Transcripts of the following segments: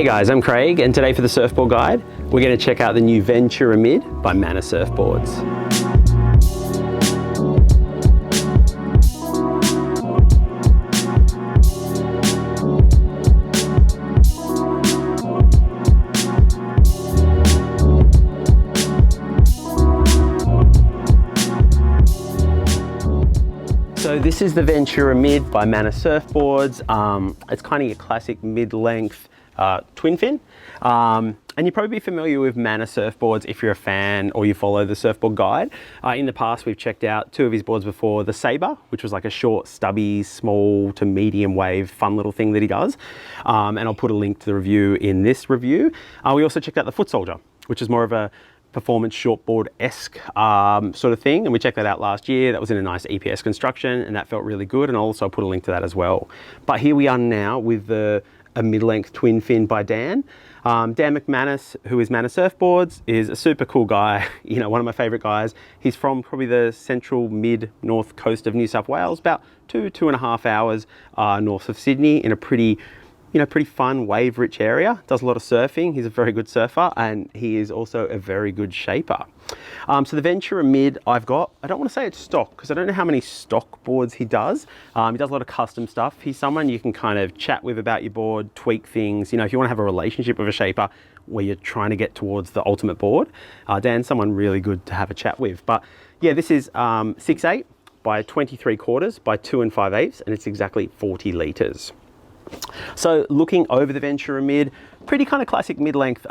Hey guys, I'm Craig, and today for the Surfboard Guide, we're going to check out the new Ventura Mid by Mana Surfboards. So this is the Ventura Mid by Mana Surfboards. It's kind of your classic mid-length twin fin. And you'd probably be familiar with Mana Surfboards if you're a fan or you follow the Surfboard Guide. In the past, we've checked out two of his boards before. The Sabre, which was like a short, stubby, small to medium wave, fun little thing that he does. And I'll put a link to the review in this review. We also checked out the Foot Soldier, which is more of a performance shortboard-esque sort of thing, and we checked that out last year. That was in a nice EPS construction, and that felt really good, and I'll also put a link to that as well. But here we are now with a mid-length twin fin by Dan. Dan McManus, who is Mana Surfboards, is a super cool guy, you know, one of my favorite guys. He's from probably the central mid-north coast of New South Wales, about 2.5 hours north of Sydney, in a pretty fun wave-rich area. Does a lot of surfing. He's a very good surfer, and he is also a very good shaper. So the Ventura Mid I've got, I don't want to say it's stock because I don't know how many stock boards he does. He does a lot of custom stuff. He's someone you can kind of chat with about your board, tweak things. You know, if you want to have a relationship with a shaper where you're trying to get towards the ultimate board, Dan's someone really good to have a chat with. But yeah, this is 6'8" by 23 quarters by 2 5/8, and it's exactly 40 litres. So looking over the Ventura Mid, pretty kind of classic mid-length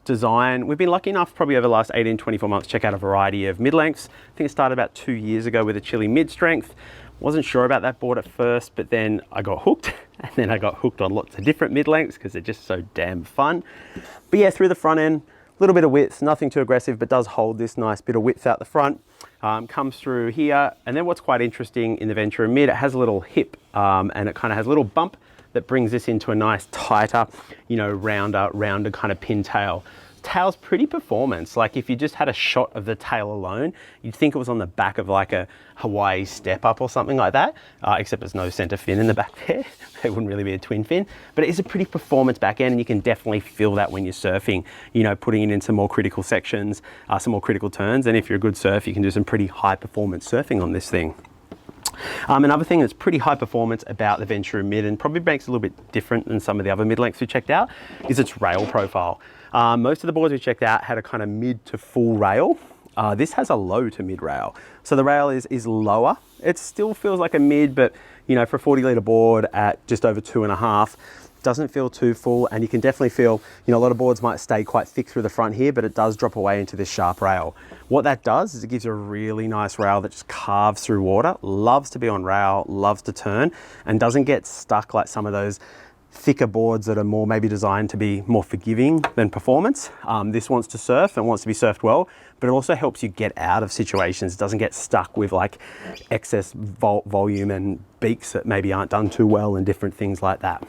design. We've been lucky enough probably over the last 18, 24 months to check out a variety of mid-lengths. I think it started about 2 years ago with a Chile mid-strength. Wasn't sure about that board at first, but then I got hooked, and then I got hooked on lots of different mid-lengths because they're just so damn fun. But yeah, through the front end, a little bit of width, nothing too aggressive, but does hold this nice bit of width out the front. Comes through here, and then what's quite interesting in the Ventura Mid, it has a little hip, and it kind of has a little bump that brings this into a nice tighter, you know, rounder kind of pintail. Tail's pretty performance. Like if you just had a shot of the tail alone, you'd think it was on the back of like a Hawaii step up or something like that, except there's no center fin in the back there. It wouldn't really be a twin fin, but it is a pretty performance back end, and you can definitely feel that when you're surfing, you know, putting it into more critical sections, some more critical turns. And if you're a good surfer, you can do some pretty high performance surfing on this thing. Another thing that's pretty high performance about the Ventura Mid, and probably makes it a little bit different than some of the other mid-lengths we checked out, is its rail profile. Most of the boards we checked out had a kind of mid to full rail. This has a low to mid rail. So the rail is lower. It still feels like a mid, but you know, for a 40 litre board at just over 2.5, doesn't feel too full, and you can definitely feel, you know, a lot of boards might stay quite thick through the front here, but it does drop away into this sharp rail. What that does is it gives you a really nice rail that just carves through water, loves to be on rail, loves to turn, and doesn't get stuck like some of those thicker boards that are more maybe designed to be more forgiving than performance. This wants to surf and wants to be surfed well, but it also helps you get out of situations. It doesn't get stuck with like excess volume and beaks that maybe aren't done too well and different things like that.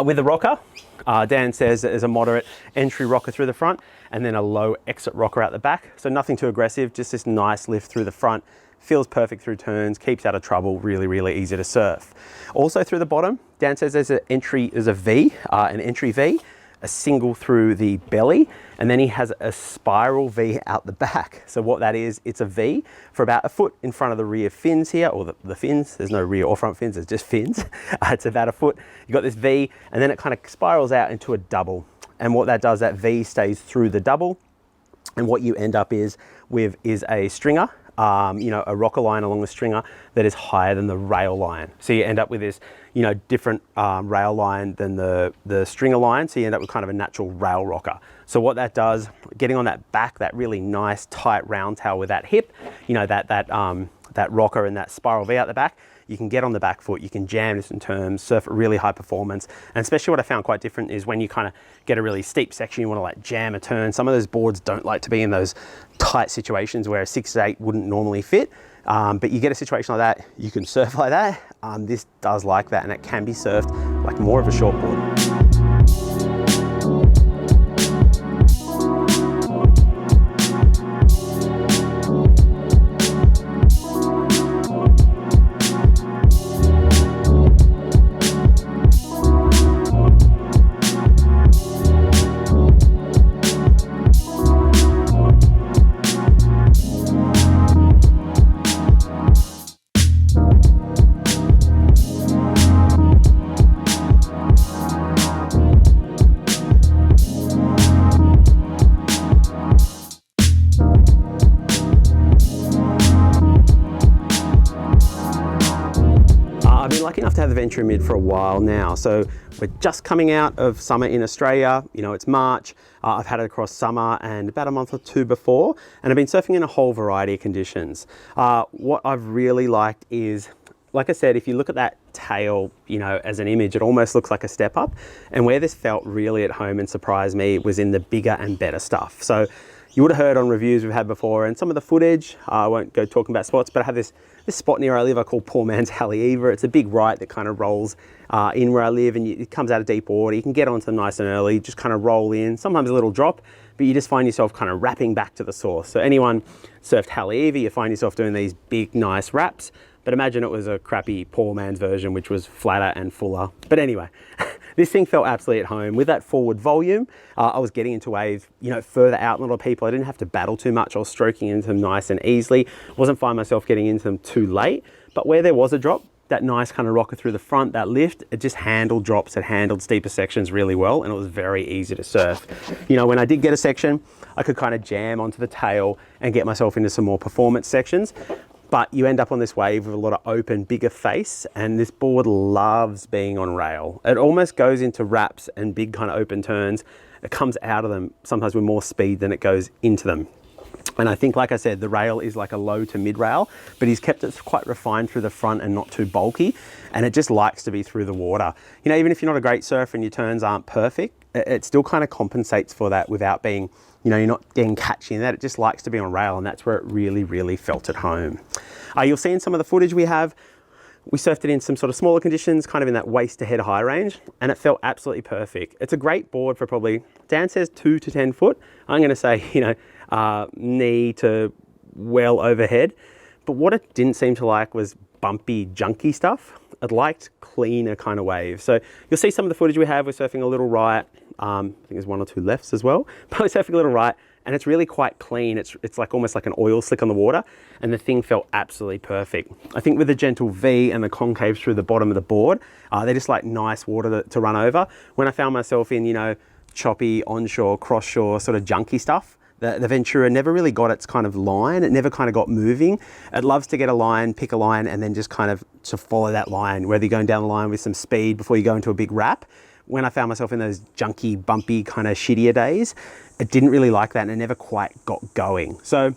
With the rocker, Dan says that there's a moderate entry rocker through the front and then a low exit rocker out the back. So nothing too aggressive, just this nice lift through the front. Feels perfect through turns, keeps out of trouble, really, really easy to surf. Also through the bottom, Dan says there's an entry V, a single through the belly, and then he has a spiral V out the back. So what that is, it's a V for about a foot in front of the rear fins here, or the fins. There's no rear or front fins, there's just fins. It's about a foot. You got this V, and then it kind of spirals out into a double. And what that does, that V stays through the double, and what you end up with is a stringer, you know, a rocker line along the stringer that is higher than the rail line. So you end up with this, you know, different rail line than the stringer line. So you end up with kind of a natural rail rocker. So what that does, getting on that back, that really nice tight round tail with that hip, you know, that rocker and that spiral V out the back, you can get on the back foot, you can jam this in terms, surf at really high performance. And especially what I found quite different is when you kind of get a really steep section, you want to like jam a turn. Some of those boards don't like to be in those tight situations where a 6'8" wouldn't normally fit. But you get a situation like that, you can surf like that. This does like that, and it can be surfed like more of a shortboard. Ventura Mid for a while now. So we're just coming out of summer in Australia. You know, it's March. I've had it across summer and about a month or two before, and I've been surfing in a whole variety of conditions. What I've really liked is, like I said, if you look at that tail, you know, as an image, it almost looks like a step up. And where this felt really at home and surprised me was in the bigger and better stuff. So you would have heard on reviews we've had before and some of the footage, I won't go talking about spots, but I have this spot near where I live I call Poor Man's Haleiwa. It's a big right that kind of rolls in where I live, and it comes out of deep water. You can get onto them nice and early, just kind of roll in, sometimes a little drop, but you just find yourself kind of wrapping back to the source. So anyone surfed Haleiwa, you find yourself doing these big, nice wraps, but imagine it was a crappy poor man's version, which was flatter and fuller. But anyway, this thing felt absolutely at home. With that forward volume, I was getting into waves, you know, further out than a lot of people. I didn't have to battle too much. I was stroking into them nice and easily. Wasn't finding myself getting into them too late. But where there was a drop, that nice kind of rocker through the front, that lift, it just handled drops, it handled steeper sections really well, and it was very easy to surf. You know, when I did get a section, I could kind of jam onto the tail and get myself into some more performance sections. But you end up on this wave with a lot of open, bigger face, and this board loves being on rail. It almost goes into wraps and big kind of open turns. It comes out of them sometimes with more speed than it goes into them. And I think, like I said, the rail is like a low to mid rail, but he's kept it quite refined through the front and not too bulky. And it just likes to be through the water. You know, even if you're not a great surfer and your turns aren't perfect, it still kind of compensates for that without being, you know, you're not getting catchy in that. It just likes to be on rail, and that's where it really, really felt at home. You'll see in some of the footage we have, we surfed it in some sort of smaller conditions, kind of in that waist to head high range, and it felt absolutely perfect. It's a great board for probably, Dan says 2 to 10 foot. I'm gonna say, you know, knee to well overhead. But what it didn't seem to like was bumpy, junky stuff. It liked cleaner kind of waves. So you'll see some of the footage we have, we're surfing a little right. I think there's 1 or 2 lefts as well, but we're surfing a little right, and it's really quite clean. It's like almost like an oil slick on the water, and the thing felt absolutely perfect. I think with the gentle V and the concave through the bottom of the board, they're just like nice water to run over. When I found myself in, you know, choppy, onshore, cross-shore, sort of junky stuff, the Ventura never really got its kind of line. It never kind of got moving. It loves to get a line, pick a line, and then just kind of to follow that line, whether you're going down the line with some speed before you go into a big wrap. When I found myself in those junky, bumpy, kind of shittier days, it didn't really like that, and it never quite got going. So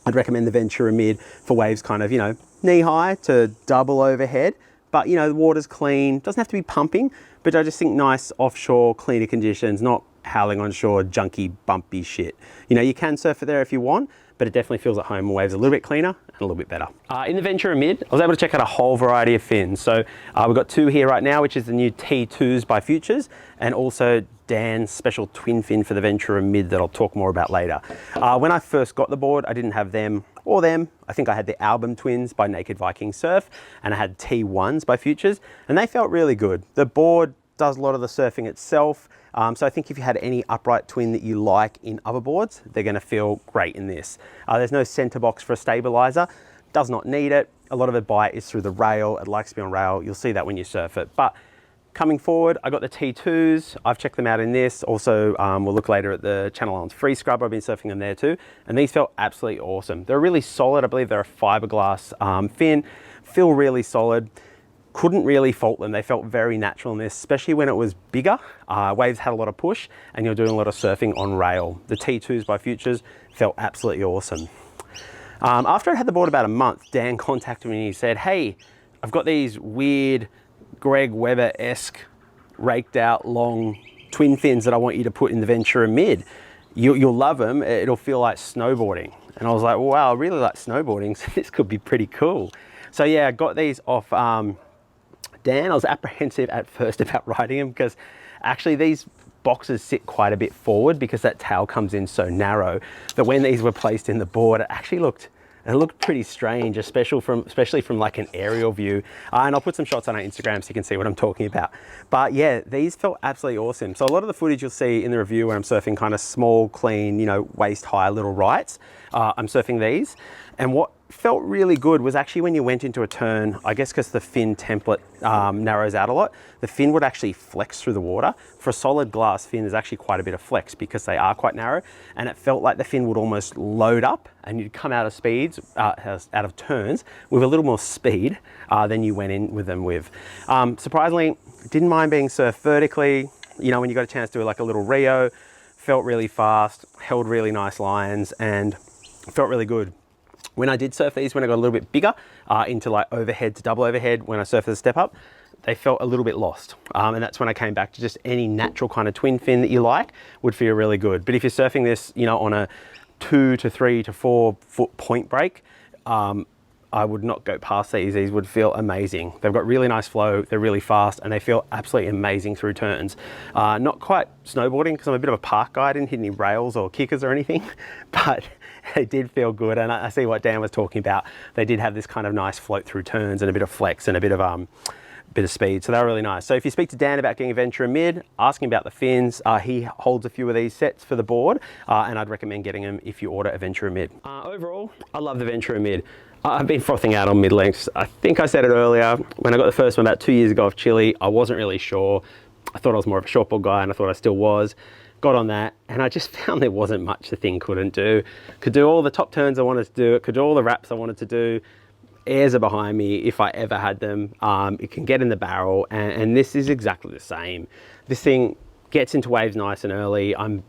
I'd recommend the Ventura Mid for waves kind of, you know, knee high to double overhead. But, you know, the water's clean, doesn't have to be pumping, but I just think nice offshore, cleaner conditions, not howling onshore, junky, bumpy shit. You know, you can surf it there if you want, but it definitely feels at home. The waves a little bit cleaner and a little bit better. In the Ventura Mid, I was able to check out a whole variety of fins. So we've got 2 here right now, which is the new T2s by Futures, and also Dan's special twin fin for the Ventura Mid that I'll talk more about later. When I first got the board, I didn't have them or them. I think I had the Album Twins by Naked Viking Surf, and I had T1s by Futures, and they felt really good. The board does a lot of the surfing itself. So I think if you had any upright twin that you like in other boards, they're gonna feel great in this. There's no center box for a stabilizer, does not need it. A lot of the bite is through the rail. It likes to be on rail. You'll see that when you surf it. But coming forward, I got the T2s. I've checked them out in this. Also, we'll look later at the Channel Islands Free Scrubber. I've been surfing them there too. And these felt absolutely awesome. They're really solid. I believe they're a fiberglass fin. Feel really solid. Couldn't really fault them. They felt very natural in this, especially when it was bigger. Waves had a lot of push, and you're doing a lot of surfing on rail. The T2s by Futures felt absolutely awesome. After I had the board about a month, Dan contacted me and he said, hey, I've got these weird Greg Webber-esque raked out long twin fins that I want you to put in the Ventura Mid. You'll love them. It'll feel like snowboarding. And I was like, wow, I really like snowboarding, so this could be pretty cool. So yeah, I got these off Dan. I was apprehensive at first about riding them because actually these boxes sit quite a bit forward because that tail comes in so narrow that when these were placed in the board, it actually looked pretty strange, especially from like an aerial view. And I'll put some shots on our Instagram so you can see what I'm talking about. But yeah, these felt absolutely awesome. So a lot of the footage you'll see in the review where I'm surfing kind of small, clean, you know, waist high little rights, I'm surfing these. And what felt really good was actually when you went into a turn, I guess because the fin template narrows out a lot, the fin would actually flex through the water. For a solid glass fin, there's actually quite a bit of flex because they are quite narrow, and it felt like the fin would almost load up and you'd come out of speeds, out of turns with a little more speed than you went in with them with. Surprisingly, didn't mind being surfed vertically. You know, when you got a chance to do like a little Rio, felt really fast, held really nice lines, and felt really good. When I did surf these, when I got a little bit bigger into like overhead to double overhead, when I surfed the step up, they felt a little bit lost. And that's when I came back to just any natural kind of twin fin that you like would feel really good. But if you're surfing this, you know, on a 2 to 3 to 4 foot point break, I would not go past these. These would feel amazing. They've got really nice flow, they're really fast, and they feel absolutely amazing through turns. Not quite snowboarding because I'm a bit of a park guy. I didn't hit any rails or kickers or anything, but they did feel good. And I see what Dan was talking about. They did have this kind of nice float through turns and a bit of flex and a bit of speed. So they were really nice. So if you speak to Dan about getting a Ventura Mid, ask him about the fins. He holds a few of these sets for the board, and I'd recommend getting them if you order a Ventura Mid. Overall, I love the Ventura Mid. I've been frothing out on mid-lengths. I think I said it earlier, when I got the first one about 2 years ago off Chile, I wasn't really sure. I thought I was more of a shortboard guy, and I thought I still was. Got on that, and I just found there wasn't much the thing couldn't do. Could do all the top turns I wanted to do, it could do all the wraps I wanted to do. Airs are behind me if I ever had them. It can get in the barrel, and this is exactly the same. This thing gets into waves nice and early. I'm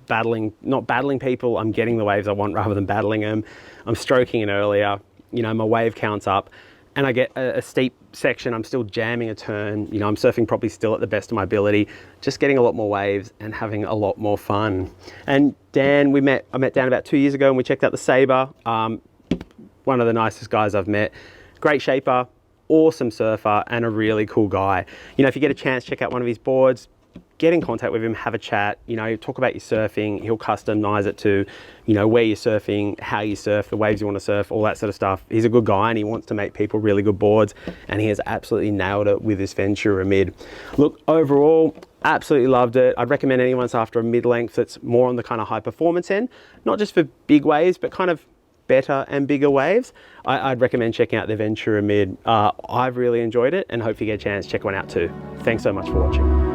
not battling people, I'm getting the waves I want rather than battling them. I'm stroking it earlier. You know, my wave counts up, and I get a steep section, I'm still jamming a turn. You know, I'm surfing probably still at the best of my ability, just getting a lot more waves and having a lot more fun. And Dan, I met Dan about 2 years ago, and we checked out the Sabre. One of the nicest guys I've met. Great shaper, awesome surfer, and a really cool guy. You know, if you get a chance, check out one of his boards, get in contact with him, have a chat, you know, talk about your surfing. He'll customize it to, you know, where you're surfing, how you surf, the waves you want to surf, all that sort of stuff. He's a good guy, and he wants to make people really good boards, and he has absolutely nailed it with this Ventura Mid. Look, overall, absolutely loved it. I'd recommend anyone's after a mid-length that's more on the kind of high performance end, not just for big waves, but kind of better and bigger waves. I'd recommend checking out the Ventura Mid. I've really enjoyed it, and hope you get a chance to check one out too. Thanks so much for watching.